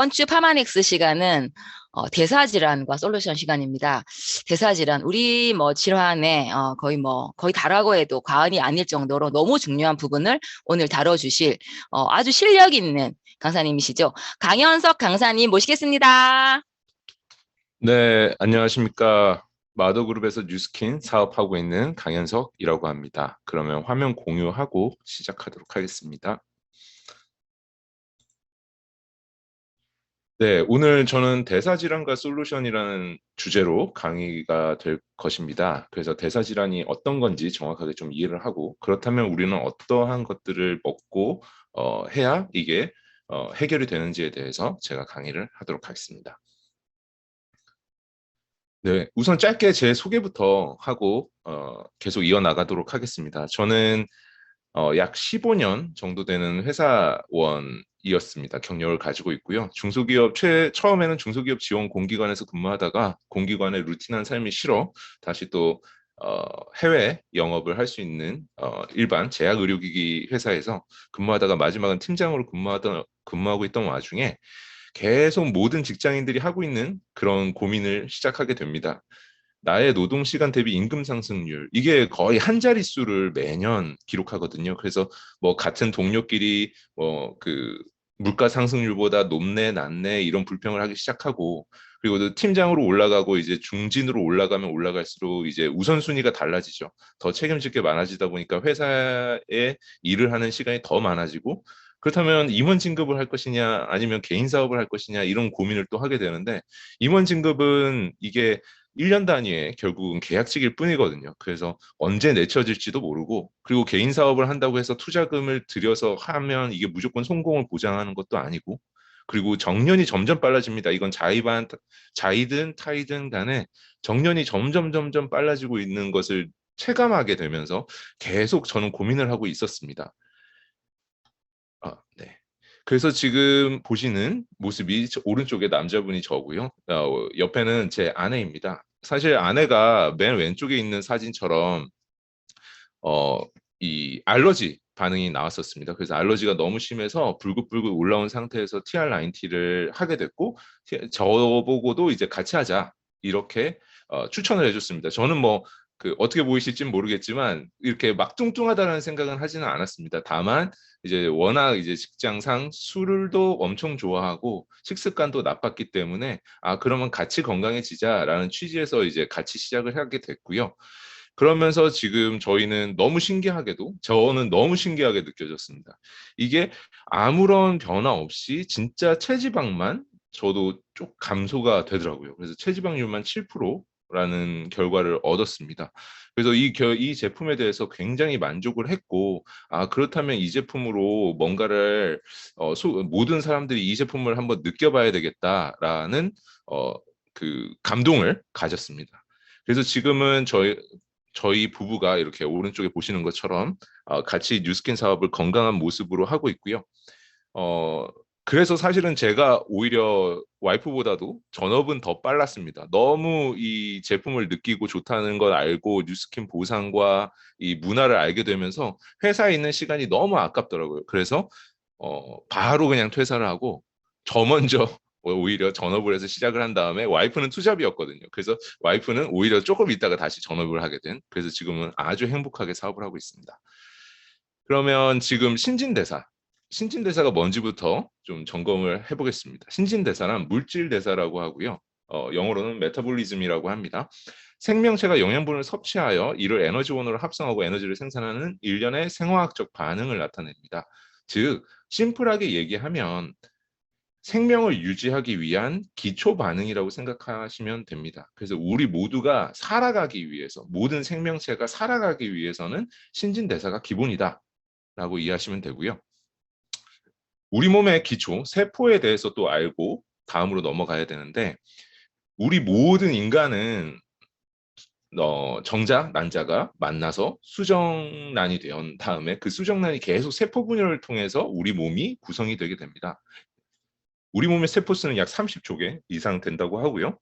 이번 주 파마닉스 시간은 대사질환과 솔루션 시간입니다. 대사질환, 우리 질환에 거의 다라고 해도 과언이 아닐 정도로 너무 중요한 부분을 오늘 다뤄주실 아주 실력 있는 강사님이시죠. 강현석 강사님 모시겠습니다. 네, 안녕하십니까. 마더그룹에서 뉴스킨 사업하고 있는 강현석이라고 합니다. 그러면 화면 공유하고 시작하도록 하겠습니다. 네, 오늘 저는 대사질환과 솔루션이라는 주제로 강의가 될 것입니다. 그래서 대사질환이 어떤 건지 정확하게 좀 이해를 하고, 그렇다면 우리는 어떠한 것들을 먹고 해야 이게 해결이 되는지에 대해서 제가 강의를 하도록 하겠습니다. 네, 우선 짧게 제 소개부터 하고 계속 이어나가도록 하겠습니다. 저는 약 15년 정도 되는 회사원이었습니다. 경력을 가지고 있고요. 처음에는 중소기업 지원 공기관에서 근무하다가 공기관의 루틴한 삶이 싫어 다시 또 해외 영업을 할 수 있는 일반 제약의료기기 회사에서 근무하다가 마지막은 팀장으로 근무하고 있던 와중에 계속 모든 직장인들이 하고 있는 그런 고민을 시작하게 됩니다. 나의 노동 시간 대비 임금 상승률, 이게 거의 한 자릿수를 매년 기록하거든요. 그래서 뭐 같은 동료끼리 그 물가 상승률보다 높네 낮네 이런 불평을 하기 시작하고, 그리고 또 팀장으로 올라가고 이제 중진으로 올라가면 올라갈수록 이제 우선순위가 달라지죠. 더 책임질 게 많아지다 보니까 회사에 일을 하는 시간이 더 많아지고, 그렇다면 임원 진급을 할 것이냐 아니면 개인 사업을 할 것이냐 이런 고민을 또 하게 되는데, 임원 진급은 이게 1년 단위의 결국은 계약직일 뿐이거든요. 그래서 언제 내쳐질지도 모르고, 그리고 개인 사업을 한다고 해서 투자금을 들여서 하면 이게 무조건 성공을 보장하는 것도 아니고, 그리고 정년이 점점 빨라집니다. 이건 자이든 타이든 간에 정년이 점점 빨라지고 있는 것을 체감하게 되면서 계속 저는 고민을 하고 있었습니다. 네. 그래서 지금 보시는 모습이 오른쪽에 남자분이 저고요. 옆에는 제 아내입니다. 사실 아내가 맨 왼쪽에 있는 사진처럼 어, 이 알러지 반응이 나왔었습니다. 그래서 알러지가 너무 심해서 불긋불긋 올라온 상태에서 TR90를 하게 됐고, 저보고도 이제 같이 하자 이렇게 추천을 해줬습니다. 저는 뭐 그 어떻게 보이실지는 모르겠지만 이렇게 막 뚱뚱하다는 생각은 하지는 않았습니다. 다만 이제 워낙 이제 직장상 술도 엄청 좋아하고 식습관도 나빴기 때문에 그러면 같이 건강해지자라는 취지에서 이제 같이 시작을 하게 됐고요. 그러면서 지금 저는 너무 신기하게 느껴졌습니다. 이게 아무런 변화 없이 진짜 체지방만 저도 좀 감소가 되더라고요. 그래서 체지방률만 7%라는 결과를 얻었습니다. 그래서 이 제품에 대해서 굉장히 만족을 했고, 그렇다면 이 제품으로 뭔가를 모든 사람들이 이 제품을 한번 느껴봐야 되겠다라는 그 감동을 가졌습니다. 그래서 지금은 저희 부부가 이렇게 오른쪽에 보시는 것처럼 같이 뉴스킨 사업을 건강한 모습으로 하고 있고요. 어, 그래서 사실은 제가 오히려 와이프보다도 전업은 더 빨랐습니다. 너무 이 제품을 느끼고 좋다는 걸 알고 뉴스킨 보상과 이 문화를 알게 되면서 회사에 있는 시간이 너무 아깝더라고요. 그래서 바로 그냥 퇴사를 하고 저 먼저 오히려 전업을 해서 시작을 한 다음에, 와이프는 투잡이었거든요. 그래서 와이프는 오히려 조금 있다가 다시 전업을 하게 된, 그래서 지금은 아주 행복하게 사업을 하고 있습니다. 그러면 지금 신진대사가 뭔지부터 좀 점검을 해보겠습니다. 신진대사란 물질대사라고 하고요. 영어로는 메타볼리즘이라고 합니다. 생명체가 영양분을 섭취하여 이를 에너지원으로 합성하고 에너지를 생산하는 일련의 생화학적 반응을 나타냅니다. 즉, 심플하게 얘기하면 생명을 유지하기 위한 기초 반응이라고 생각하시면 됩니다. 그래서 우리 모두가 살아가기 위해서, 모든 생명체가 살아가기 위해서는 신진대사가 기본이다 라고 이해하시면 되고요. 우리 몸의 기초, 세포에 대해서 또 알고 다음으로 넘어가야 되는데, 우리 모든 인간은 정자, 난자가 만나서 수정란이 된 다음에 그 수정란이 계속 세포 분열을 통해서 우리 몸이 구성이 되게 됩니다. 우리 몸의 세포 수는 약 30조 개 이상 된다고 하고요.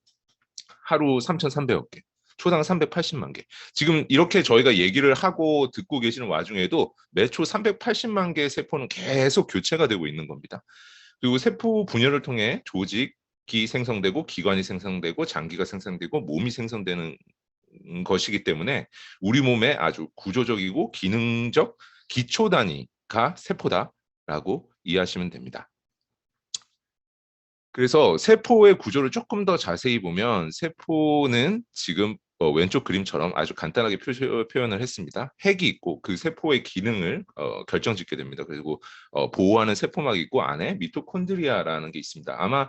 하루 3,300억 개, 초당 380만 개. 지금 이렇게 저희가 얘기를 하고 듣고 계시는 와중에도 매초 380만 개의 세포는 계속 교체가 되고 있는 겁니다. 그리고 세포 분열을 통해 조직이 생성되고 기관이 생성되고 장기가 생성되고 몸이 생성되는 것이기 때문에 우리 몸의 아주 구조적이고 기능적 기초 단위가 세포다라고 이해하시면 됩니다. 그래서 세포의 구조를 조금 더 자세히 보면 세포는 지금 왼쪽 그림처럼 아주 간단하게 표현을 했습니다. 핵이 있고 그 세포의 기능을 결정짓게 됩니다. 그리고 보호하는 세포막이 있고 안에 미토콘드리아라는 게 있습니다. 아마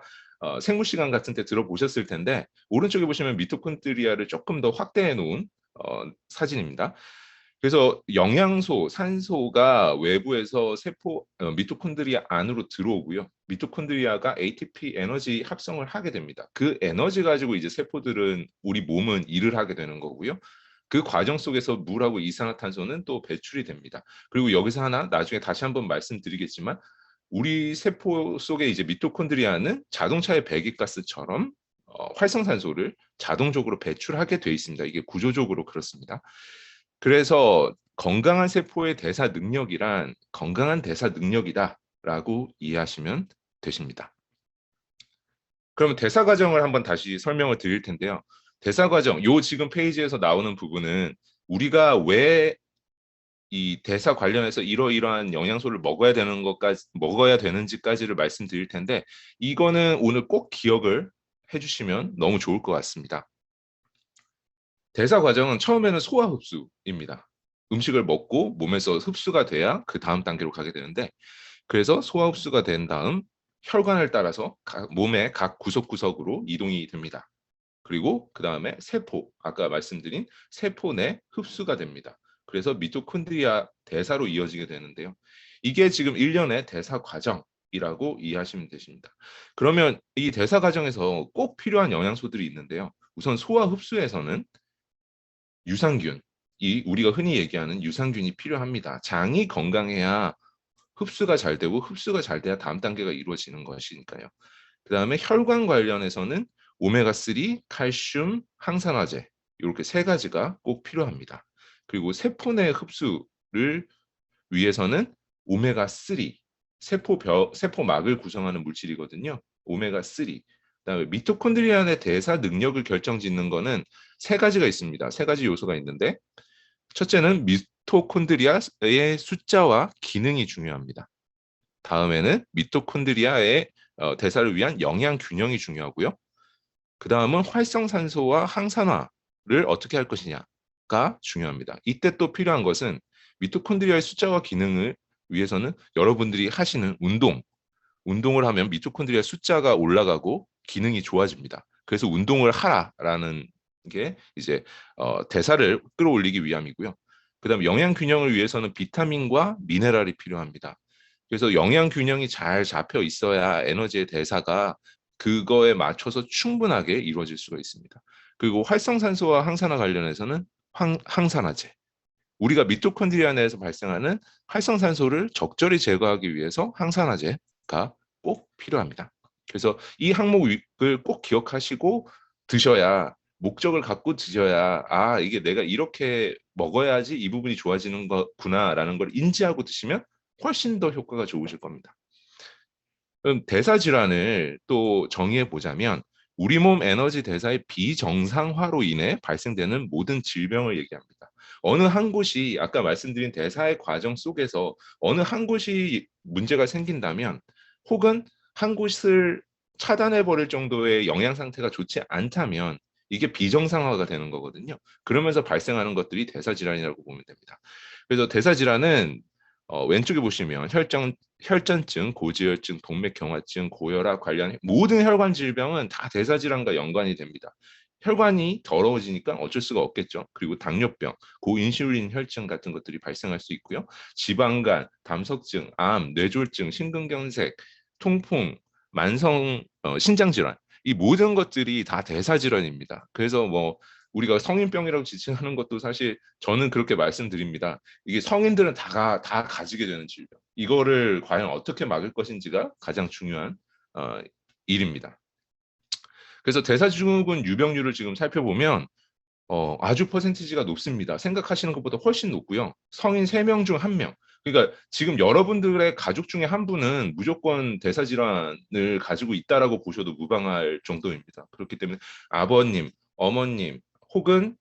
생물 시간 같은 때 들어보셨을 텐데 오른쪽에 보시면 미토콘드리아를 조금 더 확대해 놓은 사진입니다. 그래서 영양소, 산소가 외부에서 세포 미토콘드리아 안으로 들어오고요. 미토콘드리아가 ATP 에너지 합성을 하게 됩니다. 그 에너지 가지고 이제 세포들은 우리 몸은 일을 하게 되는 거고요. 그 과정 속에서 물하고 이산화탄소는 또 배출이 됩니다. 그리고 여기서 하나 나중에 다시 한번 말씀드리겠지만 우리 세포 속에 이제 미토콘드리아는 자동차의 배기가스처럼 활성산소를 자동적으로 배출하게 돼 있습니다. 이게 구조적으로 그렇습니다. 그래서 건강한 세포의 대사 능력이란 건강한 대사 능력이다라고 이해하시면 되십니다. 그러면 대사 과정을 한번 다시 설명을 드릴 텐데요. 대사 과정, 요 지금 페이지에서 나오는 부분은 우리가 왜 이 대사 관련해서 이러이러한 영양소를 먹어야 되는지까지를 말씀드릴 텐데 이거는 오늘 꼭 기억을 해주시면 너무 좋을 것 같습니다. 대사 과정은 처음에는 소화 흡수입니다. 음식을 먹고 몸에서 흡수가 돼야 그 다음 단계로 가게 되는데 그래서 소화 흡수가 된 다음 혈관을 따라서 몸의 각 구석구석으로 이동이 됩니다. 그리고 그 다음에 세포, 아까 말씀드린 세포 내 흡수가 됩니다. 그래서 미토콘드리아 대사로 이어지게 되는데요. 이게 지금 일련의 대사 과정이라고 이해하시면 되십니다. 그러면 이 대사 과정에서 꼭 필요한 영양소들이 있는데요. 우선 소화 흡수에서는 유산균, 우리가 흔히 얘기하는 유산균이 필요합니다. 장이 건강해야 흡수가 잘 되고 흡수가 잘 돼야 다음 단계가 이루어지는 것이니까요. 그 다음에 혈관 관련해서는 오메가3, 칼슘, 항산화제 이렇게 세 가지가 꼭 필요합니다. 그리고 세포 내 흡수를 위해서는 오메가3, 세포막을 구성하는 물질이거든요. 오메가3. 그다음에 미토콘드리아 내 대사 능력을 결정짓는 거는 세 가지가 있습니다. 세 가지 요소가 있는데 첫째는 미토콘드리아의 숫자와 기능이 중요합니다. 다음에는 미토콘드리아의 대사를 위한 영양 균형이 중요하고요. 그 다음은 활성산소와 항산화를 어떻게 할 것이냐가 중요합니다. 이때 또 필요한 것은 미토콘드리아의 숫자와 기능을 위해서는 여러분들이 하시는 운동을 하면 미토콘드리아 숫자가 올라가고 기능이 좋아집니다. 그래서 운동을 하라라는 게 이제 대사를 끌어올리기 위함이고요. 그다음 영양 균형을 위해서는 비타민과 미네랄이 필요합니다. 그래서 영양 균형이 잘 잡혀 있어야 에너지의 대사가 그거에 맞춰서 충분하게 이루어질 수가 있습니다. 그리고 활성산소와 항산화 관련해서는 항산화제. 우리가 미토콘드리아 내에서 발생하는 활성산소를 적절히 제거하기 위해서 항산화제가 꼭 필요합니다. 그래서 이 항목을 꼭 기억하시고 드셔야 목적을 갖고 드셔야 이게 내가 이렇게 먹어야지 이 부분이 좋아지는 거구나라는 걸 인지하고 드시면 훨씬 더 효과가 좋으실 겁니다. 그럼 대사 질환을 또 정의해 보자면 우리 몸 에너지 대사의 비정상화로 인해 발생되는 모든 질병을 얘기합니다. 어느 한 곳이 아까 말씀드린 대사의 과정 속에서 어느 한 곳이 문제가 생긴다면 혹은 한 곳을 차단해 버릴 정도의 영양 상태가 좋지 않다면 이게 비정상화가 되는 거거든요. 그러면서 발생하는 것들이 대사 질환이라고 보면 됩니다. 그래서 대사 질환은 왼쪽에 보시면 혈전증, 고지혈증, 동맥경화증, 고혈압 관련 모든 혈관 질병은 다 대사 질환과 연관이 됩니다. 혈관이 더러워지니까 어쩔 수가 없겠죠. 그리고 당뇨병, 고인슐린 혈증 같은 것들이 발생할 수 있고요. 지방간, 담석증, 암, 뇌졸중, 심근경색, 통풍, 만성 신장 질환 이 모든 것들이 다 대사 질환입니다. 그래서 뭐 우리가 성인병이라고 지칭하는 것도 사실 저는 그렇게 말씀드립니다. 이게 성인들은 다 가지게 되는 질병. 이거를 과연 어떻게 막을 것인지가 가장 중요한 일입니다. 그래서 대사증후군 유병률을 지금 살펴보면 아주 퍼센티지가 높습니다. 생각하시는 것보다 훨씬 높고요. 성인 3명 중 1명. 그러니까 지금 여러분들의 가족 중에 한 분은 무조건 대사 질환을 가지고 있다라고 보셔도 무방할 정도입니다. 그렇기 때문에 아버님, 어머님, 혹은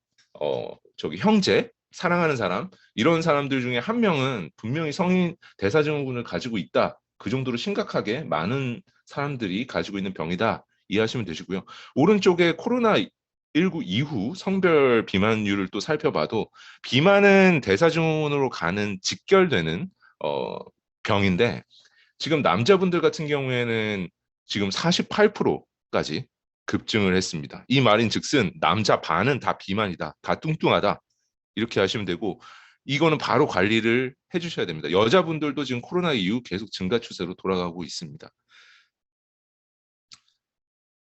저기 형제, 사랑하는 사람, 이런 사람들 중에 한 명은 분명히 성인 대사증후군을 가지고 있다. 그 정도로 심각하게 많은 사람들이 가지고 있는 병이다. 이해하시면 되시고요. 오른쪽에 코로나19 이후 성별 비만율을 또 살펴봐도 비만은 대사증후군으로 가는 직결되는 어, 병인데 지금 남자분들 같은 경우에는 지금 48%까지 급증을 했습니다. 이 말인즉슨 남자 반은 다 비만이다, 다 뚱뚱하다 이렇게 하시면 되고 이거는 바로 관리를 해주셔야 됩니다. 여자분들도 지금 코로나 이후 계속 증가 추세로 돌아가고 있습니다.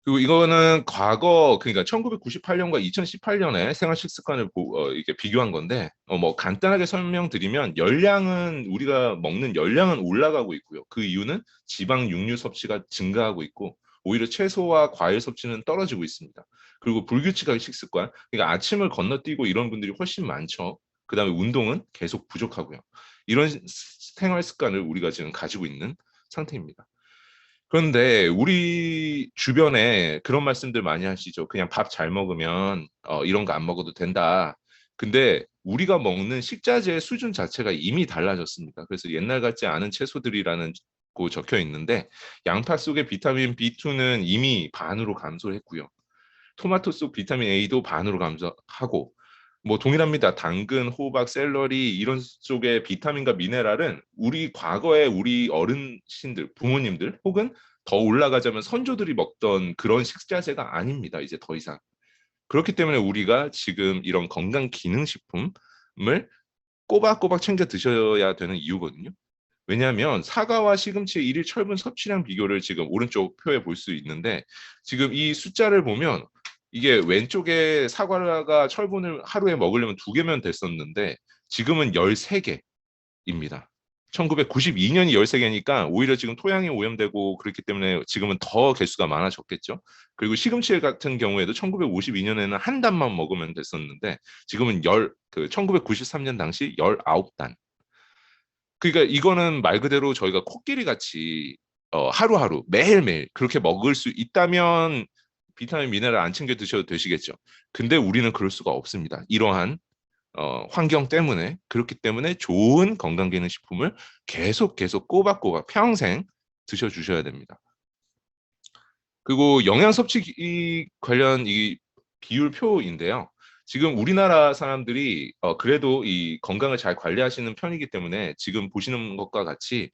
그리고 이거는 과거 그러니까 1998년과 2018년에 생활 식습관을 이게 비교한 건데 뭐 간단하게 설명드리면 열량은 우리가 먹는 열량은 올라가고 있고요. 그 이유는 지방 육류 섭취가 증가하고 있고 오히려 채소와 과일 섭취는 떨어지고 있습니다. 그리고 불규칙한 식습관, 그러니까 아침을 건너뛰고 이런 분들이 훨씬 많죠. 그다음에 운동은 계속 부족하고요. 이런 생활 습관을 우리가 지금 가지고 있는 상태입니다. 그런데 우리 주변에 그런 말씀들 많이 하시죠. 그냥 밥 잘 먹으면 이런 거 안 먹어도 된다. 근데 우리가 먹는 식자재 수준 자체가 이미 달라졌습니다. 그래서 옛날 같지 않은 채소들이라는 고 적혀 있는데 양파 속의 비타민 B2는 이미 반으로 감소했고요. 토마토 속 비타민 A도 반으로 감소하고 뭐 동일합니다. 당근, 호박, 샐러리 이런 쪽의 비타민과 미네랄은 우리 과거에 우리 어르신들, 부모님들 혹은 더 올라가자면 선조들이 먹던 그런 식자재가 아닙니다. 이제 더 이상. 그렇기 때문에 우리가 지금 이런 건강 기능 식품을 꼬박꼬박 챙겨 드셔야 되는 이유거든요. 왜냐하면 사과와 시금치의 일일 철분 섭취량 비교를 지금 오른쪽 표에 볼 수 있는데 지금 이 숫자를 보면 이게 왼쪽에 사과가 철분을 하루에 먹으려면 2개면 됐었는데 지금은 13개입니다. 1992년이 13개니까 오히려 지금 토양이 오염되고 그렇기 때문에 지금은 더 개수가 많아졌겠죠. 그리고 시금치 같은 경우에도 1952년에는 한 단만 먹으면 됐었는데 지금은 1993년 당시 19단. 그러니까 이거는 말 그대로 저희가 코끼리 같이 하루하루 매일매일 그렇게 먹을 수 있다면 비타민 미네랄 안 챙겨 드셔도 되시겠죠. 근데 우리는 그럴 수가 없습니다. 이러한 환경 때문에 그렇기 때문에 좋은 건강기능식품을 계속 꼬박꼬박 평생 드셔주셔야 됩니다. 그리고 영양 섭취 관련 이 비율표인데요. 지금 우리나라 사람들이 그래도 이 건강을 잘 관리하시는 편이기 때문에 지금 보시는 것과 같이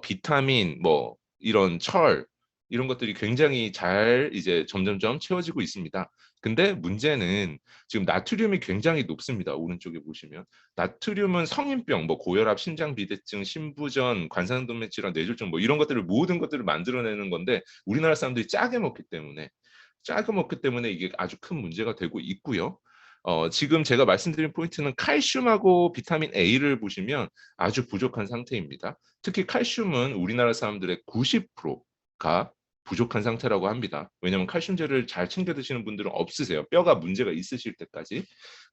비타민 뭐 이런 철 이런 것들이 굉장히 잘 이제 점점점 채워지고 있습니다. 근데 문제는 지금 나트륨이 굉장히 높습니다. 오른쪽에 보시면 나트륨은 성인병, 뭐 고혈압, 심장비대증, 신부전, 관상동맥 질환, 뇌졸중 뭐 이런 것들을 모든 것들을 만들어내는 건데 우리나라 사람들이 짜게 먹기 때문에 이게 아주 큰 문제가 되고 있고요. 지금 제가 말씀드린 포인트는 칼슘하고 비타민 A를 보시면 아주 부족한 상태입니다. 특히 칼슘은 우리나라 사람들의 90%가 부족한 상태라고 합니다. 왜냐하면 칼슘제를 잘 챙겨 드시는 분들은 없으세요. 뼈가 문제가 있으실 때까지.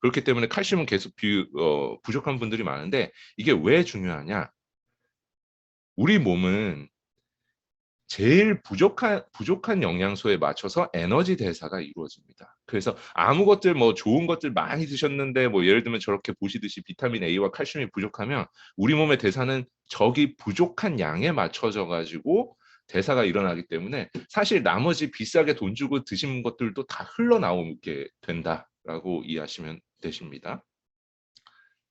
그렇기 때문에 칼슘은 계속 부족한 분들이 많은데 이게 왜 중요하냐? 우리 몸은 제일 부족한 영양소에 맞춰서 에너지 대사가 이루어집니다. 그래서 아무 것들 뭐 좋은 것들 많이 드셨는데 뭐 예를 들면 저렇게 보시듯이 비타민 A와 칼슘이 부족하면 우리 몸의 대사는 저기 부족한 양에 맞춰져 가지고 대사가 일어나기 때문에 사실 나머지 비싸게 돈 주고 드신 것들도 다 흘러나오게 된다라고 이해하시면 되십니다.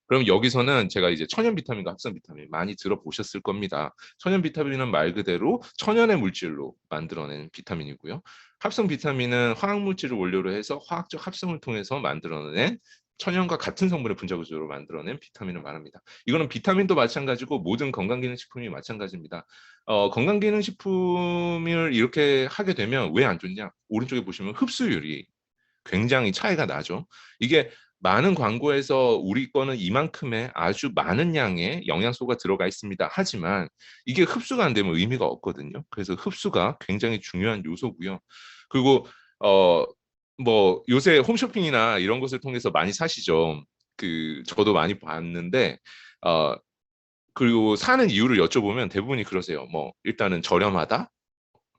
그럼 여기서는 제가 이제 천연 비타민과 합성 비타민 많이 들어보셨을 겁니다. 천연 비타민은 말 그대로 천연의 물질로 만들어낸 비타민이고요. 합성 비타민은 화학 물질을 원료로 해서 화학적 합성을 통해서 만들어낸 천연과 같은 성분의 분자구조로 만들어낸 비타민을 말합니다. 이거는 비타민도 마찬가지고 모든 건강기능식품이 마찬가지입니다. 건강기능식품을 이렇게 하게 되면 왜 안 좋냐? 오른쪽에 보시면 흡수율이 굉장히 차이가 나죠. 이게 많은 광고에서 우리 거는 이만큼의 아주 많은 양의 영양소가 들어가 있습니다. 하지만 이게 흡수가 안 되면 의미가 없거든요. 그래서 흡수가 굉장히 중요한 요소고요. 그리고 뭐 요새 홈쇼핑이나 이런 것을 통해서 많이 사시죠. 저도 많이 봤는데 그리고 사는 이유를 여쭤보면 대부분이 그러세요. 뭐 일단은 저렴하다,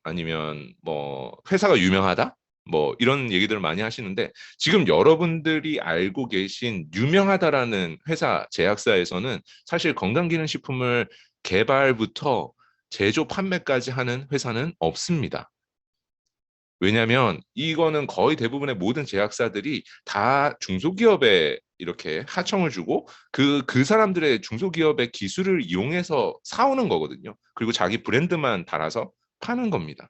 아니면 뭐 회사가 유명하다, 뭐 이런 얘기들을 많이 하시는데, 지금 여러분들이 알고 계신 유명하다라는 회사, 제약사에서는 사실 건강기능식품을 개발부터 제조 판매까지 하는 회사는 없습니다. 왜냐하면 이거는 거의 대부분의 모든 제약사들이 다 중소기업에 이렇게 하청을 주고 그 사람들의 중소기업의 기술을 이용해서 사오는 거거든요. 그리고 자기 브랜드만 달아서 파는 겁니다.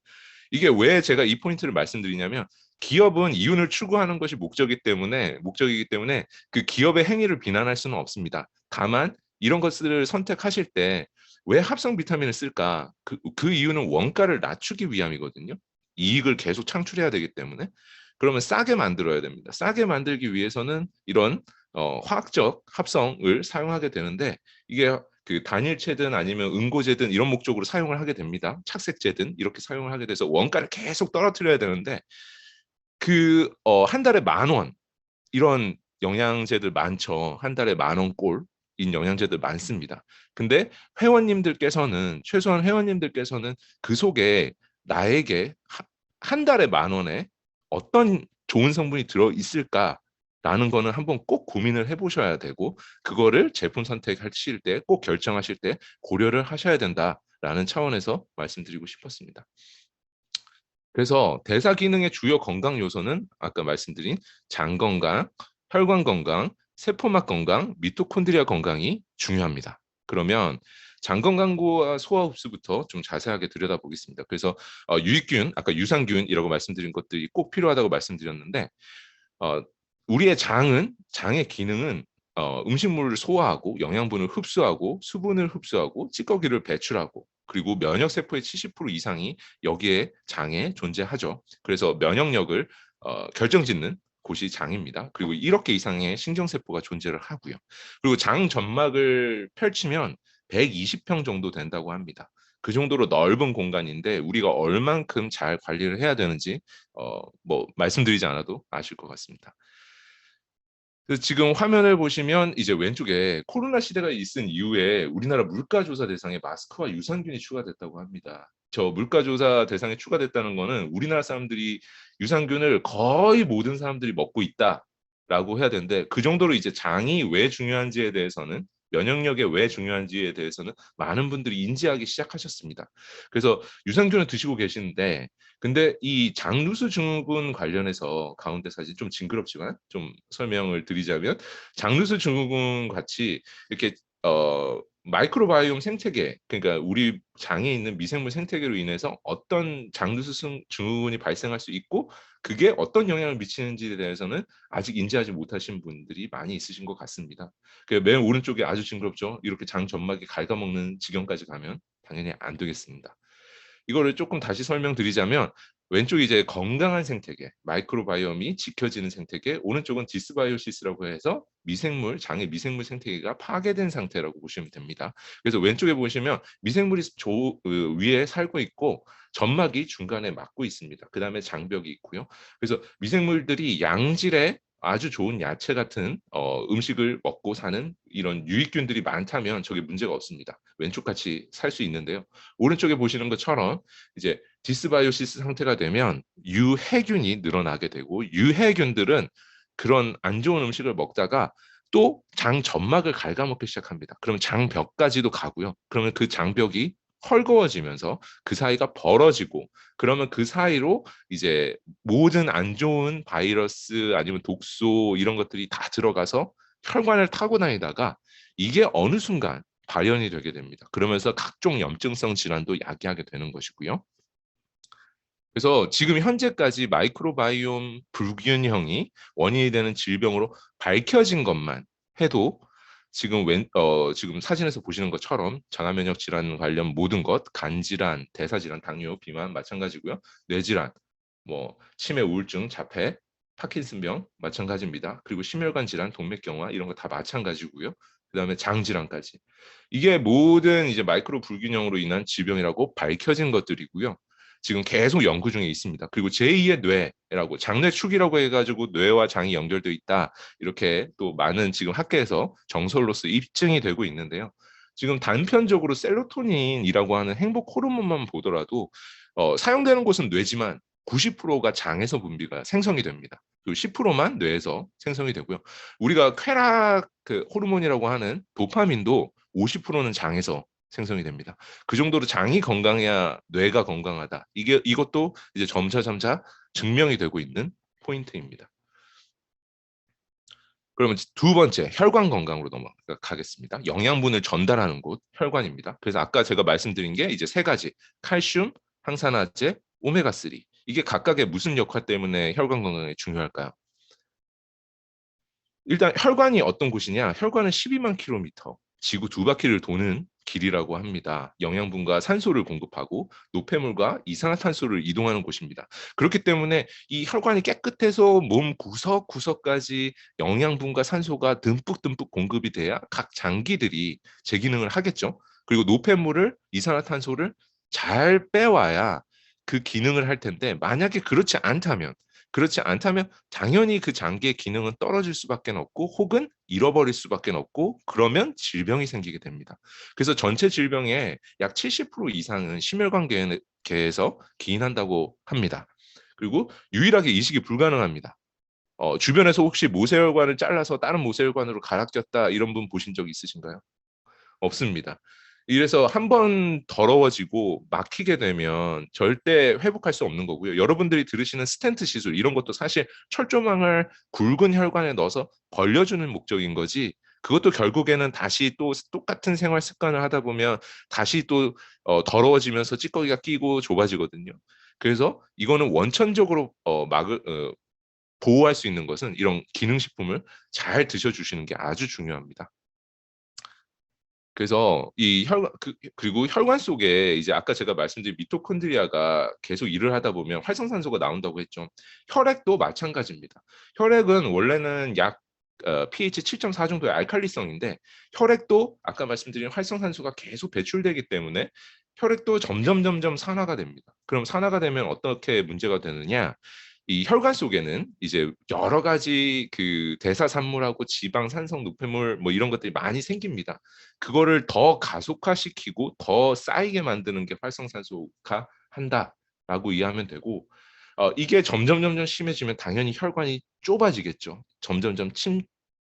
이게 왜 제가 이 포인트를 말씀드리냐면, 기업은 이윤을 추구하는 것이 목적이기 때문에 그 기업의 행위를 비난할 수는 없습니다. 다만 이런 것들을 선택하실 때 왜 합성 비타민을 쓸까? 그 이유는 원가를 낮추기 위함이거든요. 이익을 계속 창출해야 되기 때문에. 그러면 싸게 만들어야 됩니다. 싸게 만들기 위해서는 이런 화학적 합성을 사용하게 되는데, 이게 그 단일체든 아니면 응고제든 이런 목적으로 사용을 하게 됩니다. 착색제든 이렇게 사용을 하게 돼서 원가를 계속 떨어뜨려야 되는데, 한 달에 10,000원, 이런 영양제들 많죠. 한 달에 10,000꼴인 영양제들 많습니다. 근데 최소한 회원님들께서는 그 속에 나에게 한 달에 10,000원에 어떤 좋은 성분이 들어 있을까라는 거는 한번 꼭 고민을 해보셔야 되고, 그거를 제품 선택하실 때, 꼭 결정하실 때 고려를 하셔야 된다라는 차원에서 말씀드리고 싶었습니다. 그래서 대사 기능의 주요 건강 요소는 아까 말씀드린 장 건강, 혈관 건강, 세포막 건강, 미토콘드리아 건강이 중요합니다. 그러면 장 건강과 소화 흡수부터 좀 자세하게 들여다보겠습니다. 그래서 유익균, 아까 유산균이라고 말씀드린 것들이 꼭 필요하다고 말씀드렸는데, 어, 우리의 장의 기능은 음식물을 소화하고 영양분을 흡수하고 수분을 흡수하고 찌꺼기를 배출하고, 그리고 면역 세포의 70% 이상이 여기에 장에 존재하죠. 그래서 면역력을 결정짓는 곳이 장입니다. 그리고 1억 개 이상의 신경세포가 존재를 하고요. 그리고 장 점막을 펼치면 120평 정도 된다고 합니다. 그 정도로 넓은 공간인데 우리가 얼만큼 잘 관리를 해야 되는지 뭐 말씀드리지 않아도 아실 것 같습니다. 그래서 지금 화면을 보시면 이제 왼쪽에 코로나 시대가 있은 이후에 우리나라 물가조사 대상에 마스크와 유산균이 추가됐다고 합니다. 저 물가조사 대상에 추가됐다는 거는 우리나라 사람들이 유산균을 거의 모든 사람들이 먹고 있다라고 해야 되는데, 그 정도로 이제 장이 왜 중요한지에 대해서는, 면역력이 왜 중요한지에 대해서는 많은 분들이 인지하기 시작하셨습니다. 그래서 유산균을 드시고 계시는데, 근데 이 장누수 증후군 관련해서 가운데 사진 좀 징그럽지만 좀 설명을 드리자면, 장누수 증후군 같이 이렇게 마이크로바이옴 생태계, 그러니까 우리 장에 있는 미생물 생태계로 인해서 어떤 장누수 증후군이 발생할 수 있고 그게 어떤 영향을 미치는지에 대해서는 아직 인지하지 못하신 분들이 많이 있으신 것 같습니다. 맨 오른쪽에 아주 징그럽죠. 이렇게 장 점막이 갉아먹는 지경까지 가면 당연히 안 되겠습니다. 이거를 조금 다시 설명드리자면, 왼쪽이 이제 건강한 생태계, 마이크로바이옴이 지켜지는 생태계, 오른쪽은 디스바이오시스라고 해서 장의 미생물 생태계가 파괴된 상태라고 보시면 됩니다. 그래서 왼쪽에 보시면 미생물이 위에 살고 있고 점막이 중간에 막고 있습니다. 그 다음에 장벽이 있고요. 그래서 미생물들이 양질의 아주 좋은 야채 같은 음식을 먹고 사는 이런 유익균들이 많다면 저게 문제가 없습니다. 왼쪽 같이 살 수 있는데요. 오른쪽에 보시는 것처럼 이제 디스바이오시스 상태가 되면 유해균이 늘어나게 되고, 유해균들은 그런 안 좋은 음식을 먹다가 또 장 점막을 갉아먹기 시작합니다. 그러면 장벽까지도 가고요. 그러면 그 장벽이 헐거워지면서 그 사이가 벌어지고, 그러면 그 사이로 이제 모든 안 좋은 바이러스 아니면 독소 이런 것들이 다 들어가서 혈관을 타고 다니다가 이게 어느 순간 발현이 되게 됩니다. 그러면서 각종 염증성 질환도 야기하게 되는 것이고요. 그래서 지금 현재까지 마이크로바이옴 불균형이 원인이 되는 질병으로 밝혀진 것만 해도 지금 사진에서 보시는 것처럼 장화면역 질환 관련 모든 것, 간질환, 대사질환, 당뇨, 비만 마찬가지고요. 뇌질환, 뭐 치매, 우울증, 자폐, 파킨슨병 마찬가지입니다. 그리고 심혈관 질환, 동맥경화 이런 거 다 마찬가지고요. 그다음에 장질환까지. 이게 모든 이제 마이크로 불균형으로 인한 질병이라고 밝혀진 것들이고요. 지금 계속 연구 중에 있습니다. 그리고 제2의 뇌라고, 장뇌축이라고 해가지고 뇌와 장이 연결되어 있다, 이렇게 또 많은 지금 학계에서 정설로서 입증이 되고 있는데요. 지금 단편적으로 셀로토닌이라고 하는 행복 호르몬만 보더라도 사용되는 곳은 뇌지만 90%가 장에서 분비가 생성이 됩니다. 그리고 10%만 뇌에서 생성이 되고요. 우리가 쾌락 그 호르몬이라고 하는 도파민도 50%는 장에서 생성이 됩니다. 그 정도로 장이 건강해야 뇌가 건강하다. 이것도 이제 점차 증명이 되고 있는 포인트입니다. 그러면 두 번째 혈관 건강으로 넘어가겠습니다. 영양분을 전달하는 곳 혈관입니다. 그래서 아까 제가 말씀드린 게 이제 세 가지 칼슘, 항산화제, 오메가3 이게 각각의 무슨 역할 때문에 혈관 건강에 중요할까요? 일단 혈관이 어떤 곳이냐? 혈관은 12만 킬로미터, 지구 두 바퀴를 도는 길이라고 합니다. 영양분과 산소를 공급하고 노폐물과 이산화탄소를 이동하는 곳입니다. 그렇기 때문에 이 혈관이 깨끗해서 몸 구석구석까지 영양분과 산소가 듬뿍듬뿍 공급이 돼야 각 장기들이 제 기능을 하겠죠. 그리고 노폐물을 이산화탄소를 잘 빼와야 그 기능을 할 텐데 만약에 그렇지 않다면 당연히 그 장기의 기능은 떨어질 수밖에 없고 혹은 잃어버릴 수밖에 없고 그러면 질병이 생기게 됩니다. 그래서 전체 질병의 약 70% 이상은 심혈관계에서 기인한다고 합니다. 그리고 유일하게 이식이 불가능합니다. 주변에서 혹시 모세혈관을 잘라서 다른 모세혈관으로 갈아 꼈다 이런 분 보신 적 있으신가요? 없습니다. 이래서 한번 더러워지고 막히게 되면 절대 회복할 수 없는 거고요. 여러분들이 들으시는 스텐트 시술 이런 것도 사실 철조망을 굵은 혈관에 넣어서 벌려주는 목적인 거지. 그것도 결국에는 다시 또 똑같은 생활 습관을 하다 보면 다시 또 더러워지면서 찌꺼기가 끼고 좁아지거든요. 그래서 이거는 원천적으로 보호할 수 있는 것은 이런 기능식품을 잘 드셔주시는 게 아주 중요합니다. 그래서 이 혈관 그리고 혈관 속에 이제 아까 제가 말씀드린 미토콘드리아가 계속 일을 하다 보면 활성산소가 나온다고 했죠. 혈액도 마찬가지입니다. 혈액은 원래는 약 pH 7.4 정도의 알칼리성인데 혈액도 아까 말씀드린 활성산소가 계속 배출되기 때문에 혈액도 점점 산화가 됩니다. 그럼 산화가 되면 어떻게 문제가 되느냐? 이 혈관 속에는 이제 여러 가지 그 대사산물하고 지방, 산성, 노폐물 뭐 이런 것들이 많이 생깁니다. 그거를 더 가속화시키고 더 쌓이게 만드는 게 활성산소가 한다라고 이해하면 되고 이게 점점 심해지면 당연히 혈관이 좁아지겠죠. 점점점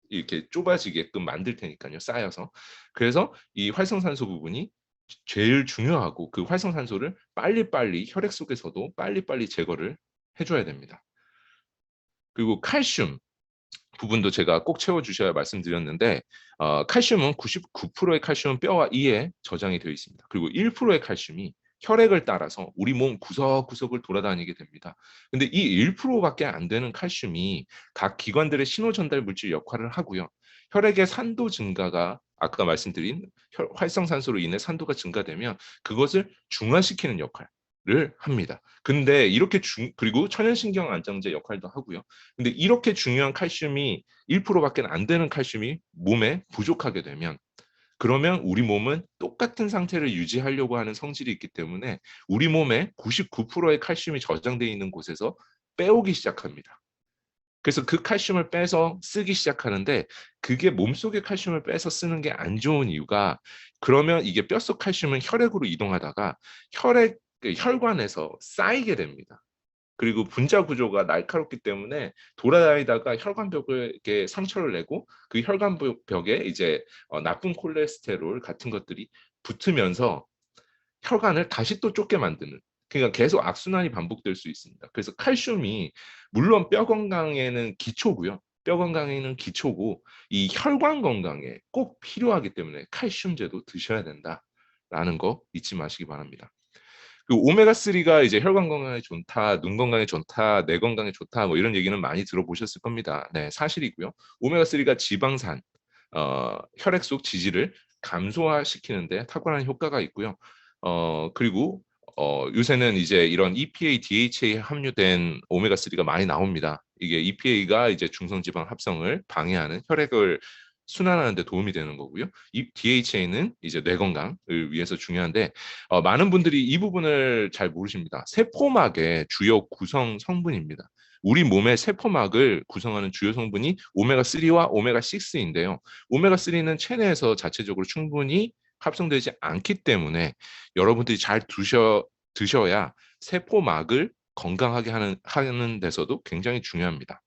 이렇게 좁아지게끔 만들 테니까요. 쌓여서. 그래서 이 활성산소 부분이 제일 중요하고 그 활성산소를 빨리빨리 혈액 속에서도 빨리빨리 제거를 해줘야 됩니다. 그리고 칼슘 부분도 제가 꼭 채워주셔야 말씀드렸는데 칼슘은 99%의 칼슘은 뼈와 이에 저장이 되어 있습니다. 그리고 1%의 칼슘이 혈액을 따라서 우리 몸 구석구석을 돌아다니게 됩니다. 근데 이 1%밖에 안 되는 칼슘이 각 기관들의 신호 전달 물질 역할을 하고요. 혈액의 산도 증가가 아까 말씀드린 활성산소로 인해 산도가 증가되면 그것을 중화시키는 역할을 합니다. 근데 이렇게 그리고 천연신경 안정제 역할도 하고요. 근데 이렇게 중요한 칼슘이 1%밖에 안 되는 칼슘이 몸에 부족하게 되면 그러면 우리 몸은 똑같은 상태를 유지하려고 하는 성질이 있기 때문에 우리 몸에 99%의 칼슘이 저장되어 있는 곳에서 빼오기 시작합니다. 그래서 그 칼슘을 빼서 쓰기 시작하는데 그게 몸속의 칼슘을 빼서 쓰는 게 안 좋은 이유가 그러면 이게 뼛속 칼슘은 혈액으로 이동하다가 혈관에서 쌓이게 됩니다. 그리고 분자 구조가 날카롭기 때문에 돌아다니다가 혈관벽에 상처를 내고 그 혈관벽에 이제 나쁜 콜레스테롤 같은 것들이 붙으면서 혈관을 다시 또 좁게 만드는 그러니까 계속 악순환이 반복될 수 있습니다. 그래서 칼슘이 물론 뼈 건강에는 기초고요. 뼈 건강에는 기초고 이 혈관 건강에 꼭 필요하기 때문에 칼슘제도 드셔야 된다라는 거 잊지 마시기 바랍니다. 그 오메가3가 이제 혈관 건강에 좋다, 눈 건강에 좋다, 뇌 건강에 좋다, 뭐 이런 얘기는 많이 들어보셨을 겁니다. 네, 사실이고요. 오메가3가 지방산, 혈액 속 지질을 감소화시키는데 탁월한 효과가 있고요. 그리고 요새는 이제 이런 EPA, DHA 함유된 오메가3가 많이 나옵니다. 이게 EPA가 이제 중성지방 합성을 방해하는 혈액을 순환하는 데 도움이 되는 거고요. 이 DHA는 이제 뇌 건강을 위해서 중요한데 많은 분들이 이 부분을 잘 모르십니다. 세포막의 주요 구성 성분입니다. 우리 몸의 세포막을 구성하는 주요 성분이 오메가3와 오메가6인데요. 오메가3는 체내에서 자체적으로 충분히 합성되지 않기 때문에 여러분들이 잘 드셔야 세포막을 건강하게 하는 데서도 굉장히 중요합니다.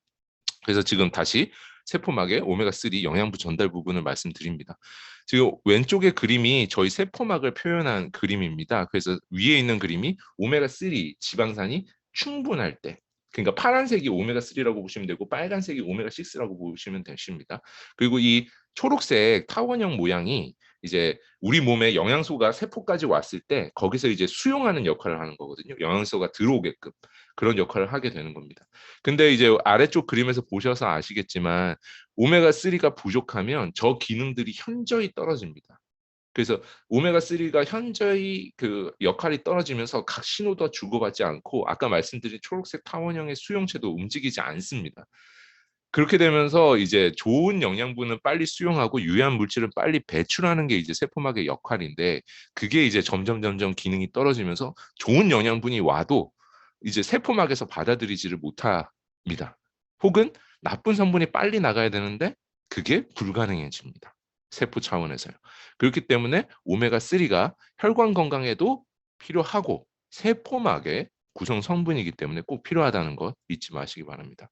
그래서 지금 다시 세포막의 오메가3 영양분 전달 부분을 말씀드립니다. 지금 왼쪽의 그림이 저희 세포막을 표현한 그림입니다. 그래서 위에 있는 그림이 오메가3 지방산이 충분할 때, 그러니까 파란색이 오메가3라고 보시면 되고 빨간색이 오메가6라고 보시면 되십니다. 그리고 이 초록색 타원형 모양이 이제 우리 몸에 영양소가 세포까지 왔을 때 거기서 이제 수용하는 역할을 하는 거거든요. 영양소가 들어오게끔 그런 역할을 하게 되는 겁니다. 근데 이제 아래쪽 그림에서 보셔서 아시겠지만 오메가3가 부족하면 저 기능들이 현저히 떨어집니다. 그래서 오메가3가 현저히 그 역할이 떨어지면서 각 신호도 주고받지 않고 아까 말씀드린 초록색 타원형의 수용체도 움직이지 않습니다. 그렇게 되면서 이제 좋은 영양분은 빨리 수용하고 유해한 물질을 빨리 배출하는 게 이제 세포막의 역할인데 그게 이제 점점 기능이 떨어지면서 좋은 영양분이 와도 이제 세포막에서 받아들이지를 못합니다. 혹은 나쁜 성분이 빨리 나가야 되는데 그게 불가능해집니다. 세포 차원에서요. 그렇기 때문에 오메가3가 혈관 건강에도 필요하고 세포막의 구성 성분이기 때문에 꼭 필요하다는 것 잊지 마시기 바랍니다.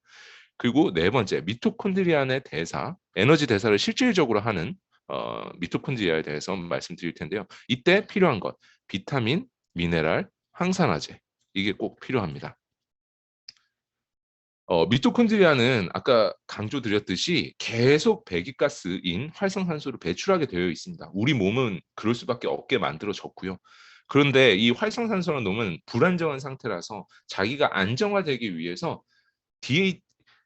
그리고 네 번째, 미토콘드리아의 대사, 에너지 대사를 실질적으로 하는 미토콘드리아에 대해서 말씀드릴 텐데요. 이때 필요한 것, 비타민, 미네랄, 항산화제, 이게 꼭 필요합니다. 미토콘드리아는 아까 강조드렸듯이 계속 배기가스인 활성산소를 배출하게 되어 있습니다. 우리 몸은 그럴 수밖에 없게 만들어졌고요. 그런데 이 활성산소라는 놈은 불안정한 상태라서 자기가 안정화되기 위해서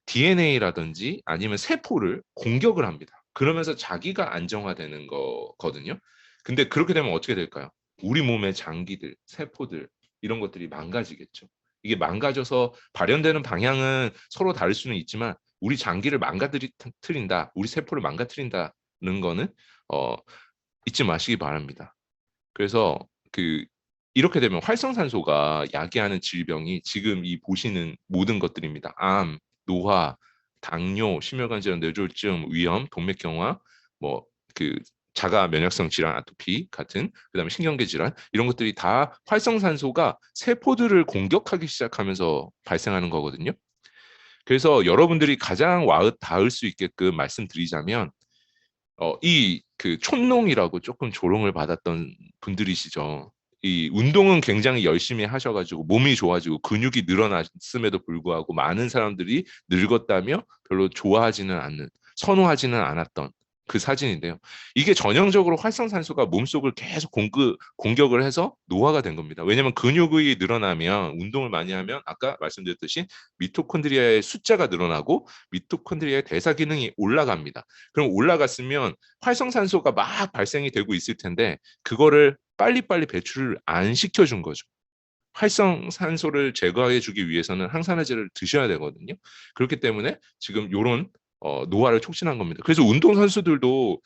DNA라든지 아니면 세포를 공격을 합니다. 그러면서 자기가 안정화되는 거거든요. 근데 그렇게 되면 어떻게 될까요? 우리 몸의 장기들, 세포들 이런 것들이 망가지겠죠. 이게 망가져서 발현되는 방향은 서로 다를 수는 있지만 우리 장기를 망가뜨린다, 우리 세포를 망가뜨린다는 거는 어, 잊지 마시기 바랍니다. 그래서 이렇게 되면 활성산소가 야기하는 질병이 지금 이 보시는 모든 것들입니다. 암, 노화, 당뇨, 심혈관 질환, 뇌졸중, 위염, 동맥경화, 뭐그 자가 면역성 질환, 아토피 같은 그다음에 신경계 질환 이런 것들이 다 활성산소가 세포들을 공격하기 시작하면서 발생하는 거거든요. 그래서 여러분들이 가장 닿을 수 있게끔 말씀드리자면 이 촌농이라고 조금 조롱을 받았던 분들이시죠. 이 운동은 굉장히 열심히 하셔가지고 몸이 좋아지고 근육이 늘어났음에도 불구하고 많은 사람들이 늙었다며 별로 좋아하지는 않는, 선호하지는 않았던 그 사진인데요. 이게 전형적으로 활성산소가 몸속을 계속 공격을 해서 노화가 된 겁니다. 왜냐하면 근육이 늘어나면 운동을 많이 하면 아까 말씀드렸듯이 미토콘드리아의 숫자가 늘어나고 미토콘드리아의 대사 기능이 올라갑니다. 그럼 올라갔으면 활성산소가 막 발생이 되고 있을 텐데 그거를 빨리빨리 배출을 안 시켜준 거죠. 활성산소를 제거해 주기 위해서는 항산화제를 드셔야 되거든요. 그렇기 때문에 지금 이런 노화를 촉진한 겁니다. 그래서 운동선수들도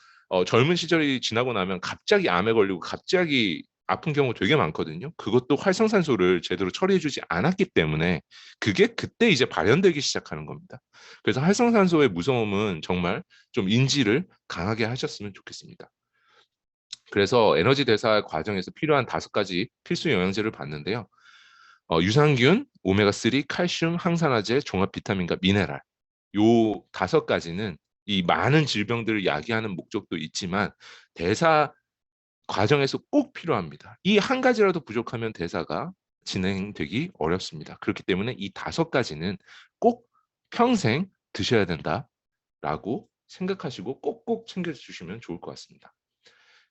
젊은 시절이 지나고 나면 갑자기 암에 걸리고 갑자기 아픈 경우 되게 많거든요. 그것도 활성산소를 제대로 처리해주지 않았기 때문에 그게 그때 이제 발현되기 시작하는 겁니다. 그래서 활성산소의 무서움은 정말 좀 인지를 강하게 하셨으면 좋겠습니다. 그래서 에너지 대사 과정에서 필요한 5가지 필수 영양제를 봤는데요. 유산균, 오메가3, 칼슘, 항산화제, 종합 비타민과 미네랄. 요 5가지는 이 많은 질병들을 야기하는 목적도 있지만 대사 과정에서 꼭 필요합니다. 이 한 가지라도 부족하면 대사가 진행되기 어렵습니다. 그렇기 때문에 이 5가지는 꼭 평생 드셔야 된다라고 생각하시고 꼭꼭 챙겨주시면 좋을 것 같습니다.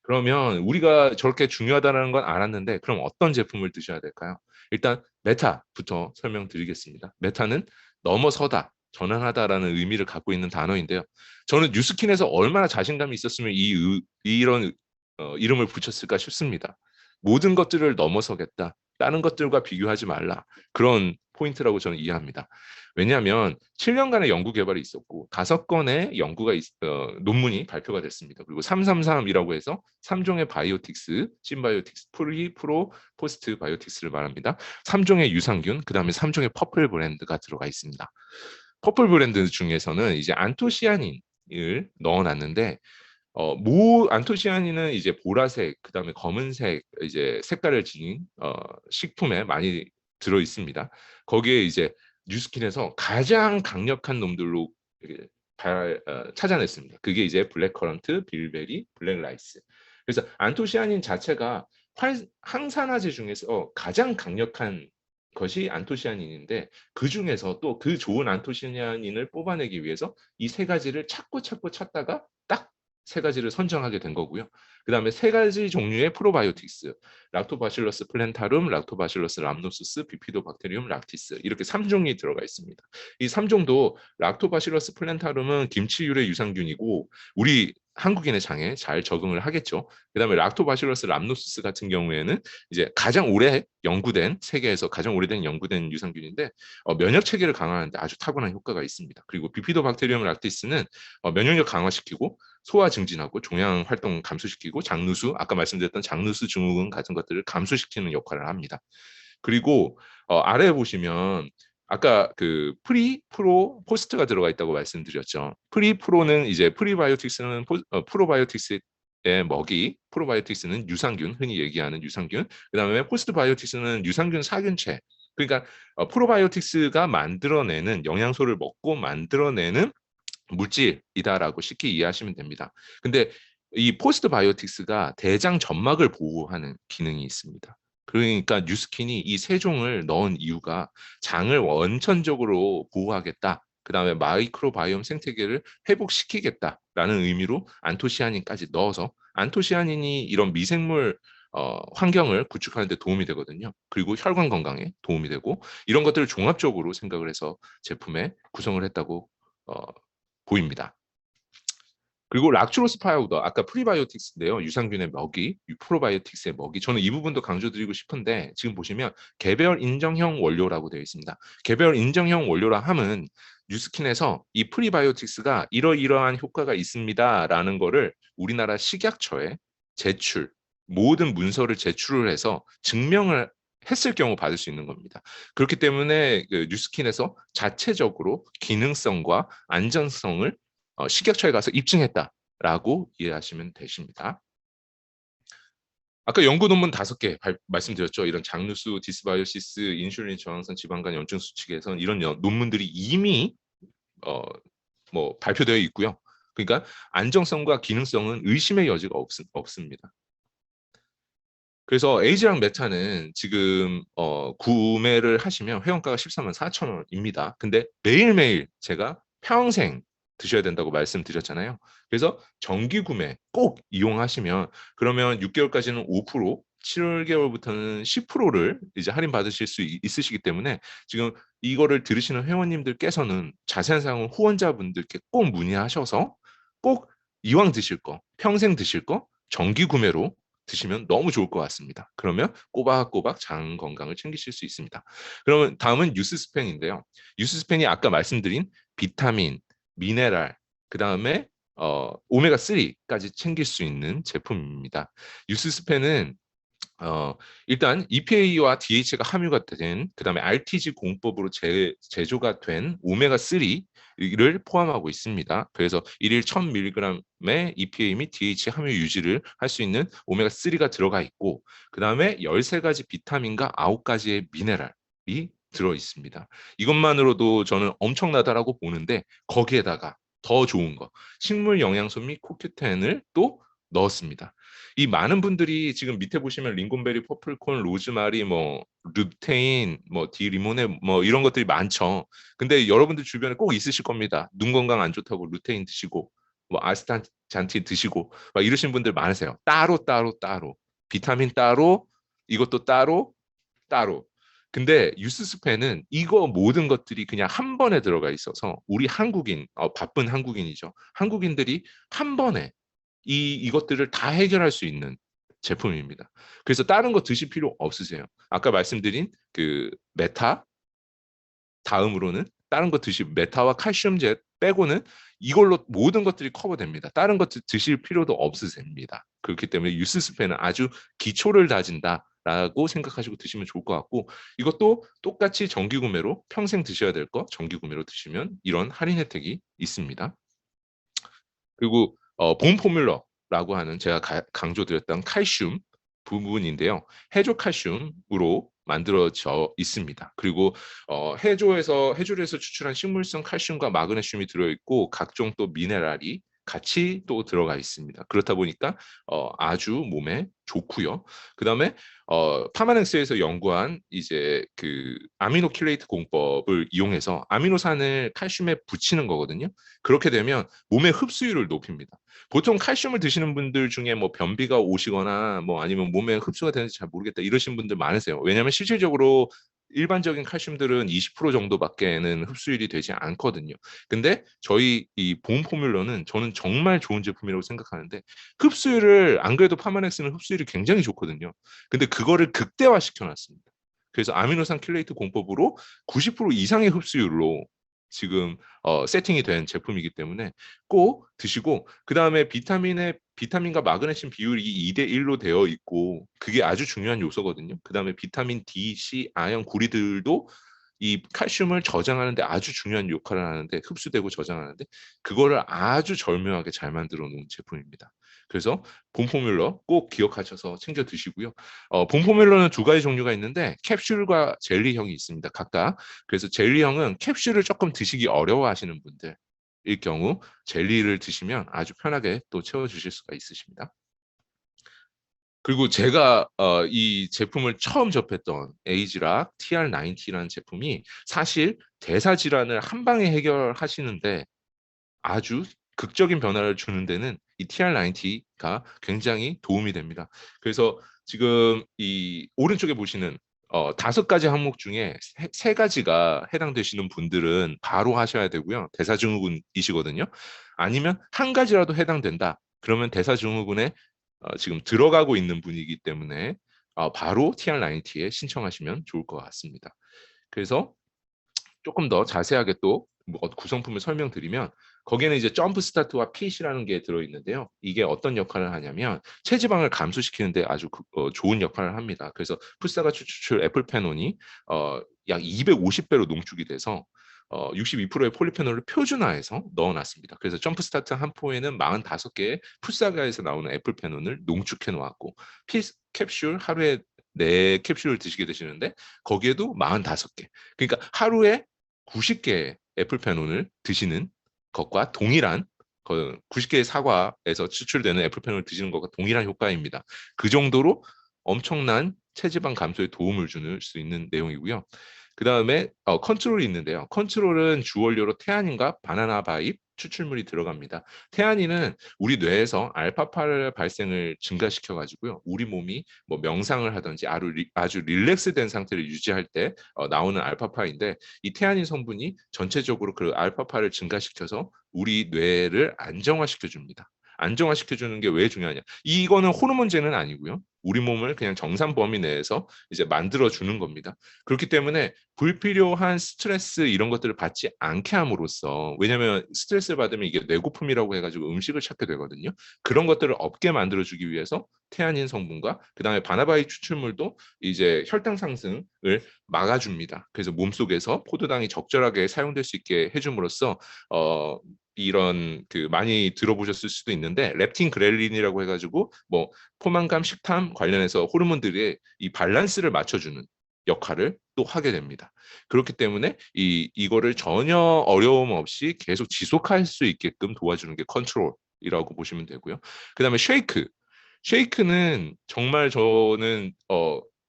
그러면 우리가 저렇게 중요하다는 건 알았는데 그럼 어떤 제품을 드셔야 될까요? 일단 메타부터 설명드리겠습니다. 메타는 넘어서다, 전환하다라는 의미를 갖고 있는 단어인데요. 저는 뉴스킨에서 얼마나 자신감이 있었으면 이런 이름을 붙였을까 싶습니다. 모든 것들을 넘어서겠다. 다른 것들과 비교하지 말라. 그런 포인트라고 저는 이해합니다. 왜냐하면 7년간의 연구 개발이 있었고 5건의 논문이 발표가 됐습니다. 그리고 333이라고 해서 3종의 바이오틱스, 신바이오틱스, 프로, 포스트 바이오틱스를 말합니다. 3종의 유산균, 그 다음에 3종의 퍼플 브랜드가 들어가 있습니다. 퍼플 브랜드 중에서는 이제 안토시아닌을 넣어놨는데 안토시아닌은 이제 보라색, 그다음에 검은색 이제 색깔을 지닌 식품에 많이 들어 있습니다. 거기에 이제 뉴스킨에서 가장 강력한 놈들로 이렇게 찾아냈습니다. 그게 이제 블랙커런트, 빌베리, 블랙라이스. 그래서 안토시아닌 자체가 항산화제 중에서 가장 강력한 것이 안토시아닌인데 그 중에서 또 그 좋은 안토시아닌을 뽑아내기 위해서 이 세 가지를 찾고 찾고 찾다가 딱 세 가지를 선정하게 된 거고요. 그 다음에 세 가지 종류의 프로바이오틱스, 락토바실러스 플랜타룸, 락토바실러스 람노스스, 비피도박테리움 락티스 이렇게 3종이 들어가 있습니다. 이 3종도 락토바실러스 플랜타룸은 김치유래 유산균이고 우리 한국인의 장에 잘 적응을 하겠죠. 그다음에 락토바실러스 람노스스 같은 경우에는 이제 가장 오래 연구된 세계에서 가장 오래된 연구된 유산균인데 면역 체계를 강화하는데 아주 탁월한 효과가 있습니다. 그리고 비피도박테리움 락티스는 면역력 강화시키고 소화 증진하고 종양 활동 감소시키고 장누수 아까 말씀드렸던 장누수 증후군 같은 것들을 감소시키는 역할을 합니다. 그리고 아래에 보시면 아까 그 프리, 프로, 포스트가 들어가 있다고 말씀드렸죠. 프리, 프로는 이제 프리바이오틱스는 프로바이오틱스의 먹이, 프로바이오틱스는 유산균, 흔히 얘기하는 유산균. 그다음에 포스트바이오틱스는 유산균 사균체. 그러니까 프로바이오틱스가 만들어내는 영양소를 먹고 만들어내는 물질이다라고 쉽게 이해하시면 됩니다. 근데 이 포스트바이오틱스가 대장 점막을 보호하는 기능이 있습니다. 그러니까 뉴스킨이 이 세 종을 넣은 이유가 장을 원천적으로 보호하겠다. 그 다음에 마이크로바이옴 생태계를 회복시키겠다라는 의미로 안토시아닌까지 넣어서 안토시아닌이 이런 미생물 환경을 구축하는 데 도움이 되거든요. 그리고 혈관 건강에 도움이 되고 이런 것들을 종합적으로 생각을 해서 제품에 구성을 했다고 보입니다. 그리고 락추로스 파우더, 아까 프리바이오틱스인데요. 유산균의 먹이, 프로바이오틱스의 먹이. 저는 이 부분도 강조드리고 싶은데 지금 보시면 개별 인정형 원료라고 되어 있습니다. 개별 인정형 원료라 함은 뉴스킨에서 이 프리바이오틱스가 이러이러한 효과가 있습니다라는 거를 우리나라 식약처에 제출, 모든 문서를 제출을 해서 증명을 했을 경우 받을 수 있는 겁니다. 그렇기 때문에 그 뉴스킨에서 자체적으로 기능성과 안전성을 식약처에 가서 입증했다라고 이해하시면 되십니다. 아까 연구 논문 5개 말씀드렸죠. 이런 장누수, 디스바이오시스, 인슐린 저항성 지방간 염증 수치에선 이런 논문들이 이미 발표되어 있고요. 그러니까 안정성과 기능성은 의심의 여지가 없습니다. 그래서 에이지랑 메타는 지금 구매를 하시면 회원가가 13만 4천 원입니다. 근데 매일매일 제가 평생 드셔야 된다고 말씀드렸잖아요. 그래서 정기 구매 꼭 이용하시면 그러면 6개월까지는 5%, 7개월부터는 10%를 이제 할인 받으실 수 있으시기 때문에 지금 이거를 들으시는 회원님들께서는 자세한 사항은 후원자분들께 꼭 문의하셔서 꼭 이왕 드실 거, 평생 드실 거 정기 구매로 드시면 너무 좋을 것 같습니다. 그러면 꼬박꼬박 장 건강을 챙기실 수 있습니다. 그러면 다음은 유스스펜인데요. 유스스펜이 아까 말씀드린 비타민, 미네랄, 그 다음에 오메가3까지 챙길 수 있는 제품입니다. 유스스펜은 일단 EPA와 DHA가 함유가 된 그다음에 RTG 공법으로 제조가 된 오메가3를 포함하고 있습니다. 그래서 일일 1000mg의 EPA 및 DHA 함유 유지를 할 수 있는 오메가3가 들어가 있고 그다음에 13가지 비타민과 9가지의 미네랄이 들어 있습니다. 이것만으로도 저는 엄청나다라고 보는데 거기에다가 더 좋은 거 식물 영양소 및 코큐텐을 또 넣었습니다. 이 많은 분들이 지금 밑에 보시면 링곤베리, 퍼플콘, 로즈마리, 루테인, 디리모네 이런 것들이 많죠. 근데 여러분들 주변에 꼭 있으실 겁니다. 눈 건강 안 좋다고 루테인 드시고 아스타잔틴 드시고 막 이러신 분들 많으세요. 따로 비타민 따로 이것도 따로 따로. 근데 유스스펜은 이거 모든 것들이 그냥 한 번에 들어가 있어서 우리 한국인 바쁜 한국인이죠. 한국인들이 한 번에 이것들을 다 해결할 수 있는 제품입니다. 그래서 다른 거 드실 필요 없으세요. 아까 말씀드린 그 메타 다음으로는 다른 거 메타와 칼슘제 빼고는 이걸로 모든 것들이 커버됩니다. 다른 것 드실 필요도 없으십니다. 그렇기 때문에 유스스펜은 아주 기초를 다진다라고 생각하시고 드시면 좋을 것 같고 이것도 똑같이 정기 구매로 평생 드셔야 될 거 정기 구매로 드시면 이런 할인 혜택이 있습니다. 그리고 본 포뮬러라고 하는 제가 강조드렸던 칼슘 부분인데요. 해조 칼슘으로 만들어져 있습니다. 그리고 해조류에서 추출한 식물성 칼슘과 마그네슘이 들어있고 각종 또 미네랄이 같이 또 들어가 있습니다. 그렇다 보니까 아주 몸에 좋고요. 그다음에 파마넥스에서 연구한 이제 그 아미노킬레이트 공법을 이용해서 아미노산을 칼슘에 붙이는 거거든요. 그렇게 되면 몸의 흡수율을 높입니다. 보통 칼슘을 드시는 분들 중에 뭐 변비가 오시거나 뭐 아니면 몸에 흡수가 되는지 잘 모르겠다 이러신 분들 많으세요. 왜냐하면 실질적으로 일반적인 칼슘들은 20% 정도밖에는 흡수율이 되지 않거든요. 근데 저희 이 본 포뮬러는 저는 정말 좋은 제품이라고 생각하는데 흡수율을 안 그래도 파마넥스는 흡수율이 굉장히 좋거든요. 근데 그거를 극대화 시켜놨습니다. 그래서 아미노산 킬레이트 공법으로 90% 이상의 흡수율로 지금 세팅이 된 제품이기 때문에 꼭 드시고 그 다음에 비타민과 마그네슘 비율이 2대1로 되어 있고 그게 아주 중요한 요소거든요. 그 다음에 비타민 D, C, 아연, 구리들도 이 칼슘을 저장하는데 아주 중요한 역할을 하는데 흡수되고 저장하는데 그거를 아주 절묘하게 잘 만들어 놓은 제품입니다. 그래서 봄포뮬러 꼭 기억하셔서 챙겨 드시고요. 봄포뮬러는 두 가지 종류가 있는데 캡슐과 젤리형이 있습니다. 각각. 그래서 젤리형은 캡슐을 조금 드시기 어려워하시는 분들일 경우 젤리를 드시면 아주 편하게 또 채워주실 수가 있으십니다. 그리고 제가 이 제품을 처음 접했던 에이지락 TR90라는 제품이 사실 대사 질환을 한 방에 해결하시는데 아주 극적인 변화를 주는 데는 이 TR90가 굉장히 도움이 됩니다. 그래서 지금 이 오른쪽에 보시는 5가지 항목 중에 세 가지가 해당되시는 분들은 바로 하셔야 되고요. 대사증후군이시거든요. 아니면 한 가지라도 해당된다. 그러면 대사증후군에 지금 들어가고 있는 분이기 때문에 바로 TR90에 신청하시면 좋을 것 같습니다. 그래서 조금 더 자세하게 또 구성품을 설명드리면 거기에는 이제 점프 스타트와 핏이라는 게 들어있는데요. 이게 어떤 역할을 하냐면 체지방을 감소시키는데 아주 좋은 역할을 합니다. 그래서 풋사과 추출 애플페논이 약 250배로 농축이 돼서 62%의 폴리페놀을 표준화해서 넣어놨습니다. 그래서 점프 스타트 한 포에는 45개의 풋사과에서 나오는 애플페논을 농축해 놓았고 핏 캡슐 하루에 4캡슐을 드시게 되시는데 거기에도 45개. 그러니까 하루에 90개의 애플페논을 드시는 것과 동일한 90개의 사과에서 추출되는 애플페논을 드시는 것과 동일한 효과입니다. 그 정도로 엄청난 체지방 감소에 도움을 줄 수 있는 내용이고요. 그 다음에 컨트롤이 있는데요. 컨트롤은 주원료로 태아닌과 바나나 바잎 추출물이 들어갑니다. 태아닌은 우리 뇌에서 알파파를 발생을 증가시켜 가지고요. 우리 몸이 뭐 명상을 하든지 아주 릴렉스된 상태를 유지할 때 나오는 알파파인데 이 태아닌 성분이 전체적으로 그 알파파를 증가시켜서 우리 뇌를 안정화시켜 줍니다. 안정화시켜 주는 게 왜 중요하냐? 이거는 호르몬제는 아니고요. 우리 몸을 그냥 정상 범위 내에서 이제 만들어 주는 겁니다. 그렇기 때문에 불필요한 스트레스 이런 것들을 받지 않게 함으로써 왜냐하면 스트레스를 받으면 이게 뇌고픔이라고 해가지고 음식을 찾게 되거든요. 그런 것들을 없게 만들어주기 위해서 태아닌 성분과 그 다음에 바나바이 추출물도 이제 혈당 상승을 막아줍니다. 그래서 몸속에서 포도당이 적절하게 사용될 수 있게 해줌으로써 이런 그 많이 들어보셨을 수도 있는데 렙틴 그렐린이라고 해가지고 뭐 포만감, 식탐 관련해서 호르몬들의 이 밸런스를 맞춰주는 역할을 또 하게 됩니다. 그렇기 때문에 이거를 전혀 어려움 없이 계속 지속할 수 있게끔 도와주는 게 컨트롤이라고 보시면 되고요. 그다음에 쉐이크는 정말 저는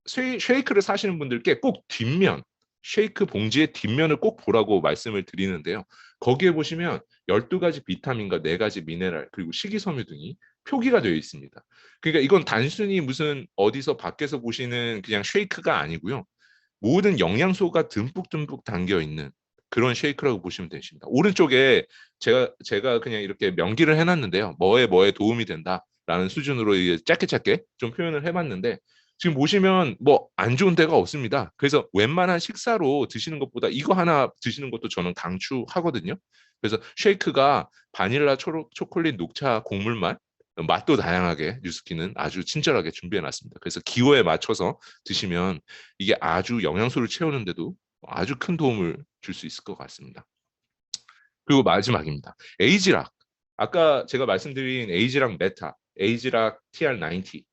쉐이크를 사시는 분들께 꼭 뒷면 쉐이크 봉지의 뒷면을 꼭 보라고 말씀을 드리는데요. 거기에 보시면 12가지 비타민과 4가지 미네랄 그리고 식이섬유 등이 표기가 되어 있습니다. 그러니까 이건 단순히 무슨 어디서 밖에서 보시는 그냥 쉐이크가 아니고요. 모든 영양소가 듬뿍듬뿍 담겨 있는 그런 쉐이크라고 보시면 되십니다. 오른쪽에 제가 그냥 이렇게 명기를 해놨는데요. 뭐에 도움이 된다라는 수준으로 짧게 좀 표현을 해봤는데 지금 보시면 뭐 안 좋은 데가 없습니다. 그래서 웬만한 식사로 드시는 것보다 이거 하나 드시는 것도 저는 강추하거든요. 그래서 쉐이크가 바닐라, 초콜릿, 녹차, 곡물 맛도 다양하게 뉴스키는 아주 친절하게 준비해 놨습니다. 그래서 기호에 맞춰서 드시면 이게 아주 영양소를 채우는데도 아주 큰 도움을 줄 수 있을 것 같습니다. 그리고 마지막입니다. 에이지락. 아까 제가 말씀드린 에이지락 메타, 에이지락 TR90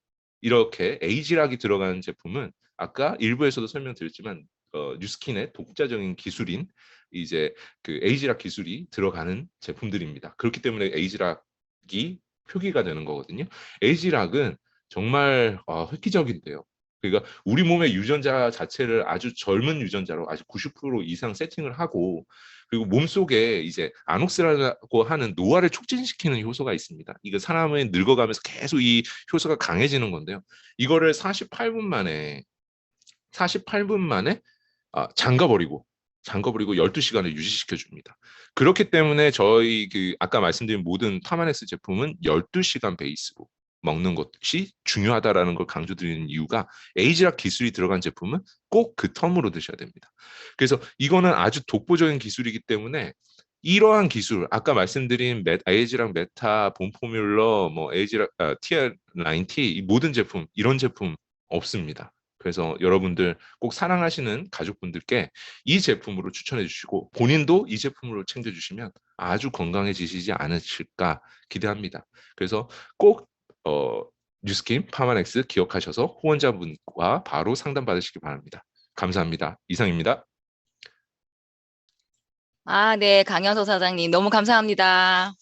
이렇게 에이지락이 들어가는 제품은 아까 일부에서도 설명드렸지만 뉴스킨의 독자적인 기술인 이제 그 에이지락 기술이 들어가는 제품들입니다. 그렇기 때문에 에이지락이 표기가 되는 거거든요. 에이지락은 정말 획기적인데요. 그러니까 우리 몸의 유전자 자체를 아주 젊은 유전자로 아주 90% 이상 세팅을 하고 그리고 몸속에 이제 아녹스라고 하는 노화를 촉진시키는 효소가 있습니다. 이거 사람의 늙어가면서 계속 이 효소가 강해지는 건데요. 이거를 48분 만에 잠가버리고 12시간을 유지시켜 줍니다. 그렇기 때문에 저희 그 아까 말씀드린 모든 파마넥스 제품은 12시간 베이스로 먹는 것이 중요하다라는 걸 강조드리는 이유가 에이지락 기술이 들어간 제품은 꼭 그 텀으로 드셔야 됩니다. 그래서 이거는 아주 독보적인 기술이기 때문에 이러한 기술, 아까 말씀드린 에이지락 메타, 본포뮬러, 뭐 에이지락 TR90 이 모든 제품 이런 제품 없습니다. 그래서 여러분들 꼭 사랑하시는 가족분들께 이 제품으로 추천해 주시고 본인도 이 제품으로 챙겨 주시면 아주 건강해지시지 않으실까 기대합니다. 그래서 꼭 뉴스킨 파마넥스 기억하셔서 후원자분과 바로 상담 받으시기 바랍니다. 감사합니다. 이상입니다. 네, 강현서 사장님 너무 감사합니다.